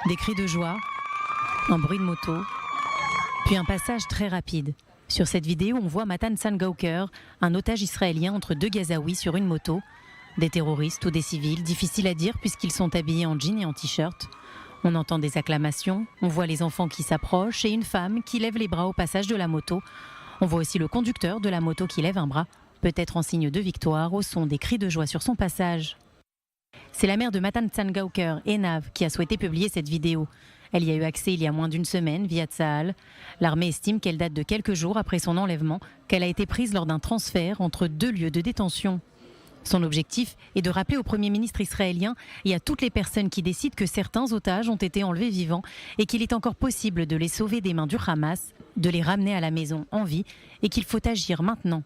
Des cris de joie, un bruit de moto, puis un passage très rapide. Sur cette vidéo, on voit Matan Sangauker, un otage israélien entre deux Gazaouis sur une moto. Des terroristes ou des civils, difficile à dire puisqu'ils sont habillés en jean et en t-shirt. On entend des acclamations, on voit les enfants qui s'approchent et une femme qui lève les bras au passage de la moto. On voit aussi le conducteur de la moto qui lève un bras, peut-être en signe de victoire, au son des cris de joie sur son passage. C'est la mère de Matan Sangauker, Enav, qui a souhaité publier cette vidéo. Elle y a eu accès il y a moins d'une semaine via Tsahal. L'armée estime qu'elle date de quelques jours après son enlèvement, qu'elle a été prise lors d'un transfert entre deux lieux de détention. Son objectif est de rappeler au Premier ministre israélien et à toutes les personnes qui décident que certains otages ont été enlevés vivants et qu'il est encore possible de les sauver des mains du Hamas, de les ramener à la maison en vie et qu'il faut agir maintenant.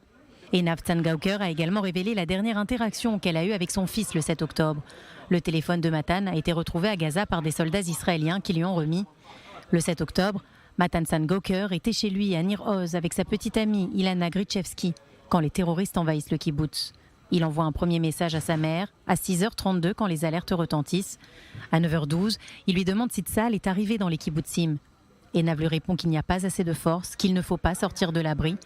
Enav Sangauker a également révélé la dernière interaction qu'elle a eue avec son fils le 7 octobre. Le téléphone de Matan a été retrouvé à Gaza par des soldats israéliens qui lui ont remis. Le 7 octobre, Matan Sangauker était chez lui à Nir Oz avec sa petite amie Ilana Gritchevski quand les terroristes envahissent le kibboutz. Il envoie un premier message à sa mère à 6h32 quand les alertes retentissent. À 9h12, il lui demande si Tsahal est arrivé dans les kibbutzim. Enav lui répond qu'il n'y a pas assez de force, qu'il ne faut pas sortir de l'abri.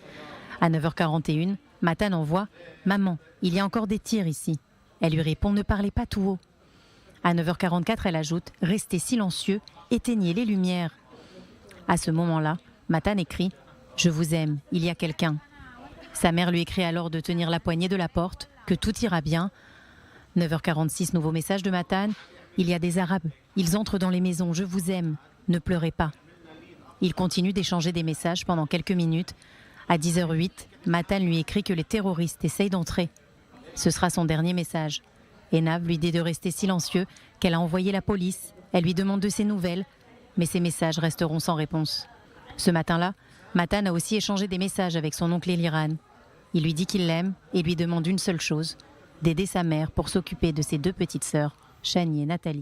À 9h41, Matan envoie « Maman, il y a encore des tirs ici ». Elle lui répond « Ne parlez pas tout haut ». À 9h44, elle ajoute « Restez silencieux, éteignez les lumières ». À ce moment-là, Matan écrit « Je vous aime, il y a quelqu'un ». Sa mère lui écrit alors de tenir la poignée de la porte, que tout ira bien. 9h46, nouveau message de Matan « Il y a des Arabes, ils entrent dans les maisons, je vous aime, ne pleurez pas ». Il continue d'échanger des messages pendant quelques minutes. À 10h08, Matan lui écrit que les terroristes essayent d'entrer. Ce sera son dernier message. Enav lui dit de rester silencieux, qu'elle a envoyé la police. Elle lui demande de ses nouvelles, mais ses messages resteront sans réponse. Ce matin-là, Matan a aussi échangé des messages avec son oncle Eliran. Il lui dit qu'il l'aime et lui demande une seule chose, d'aider sa mère pour s'occuper de ses deux petites sœurs, Shani et Nathalie.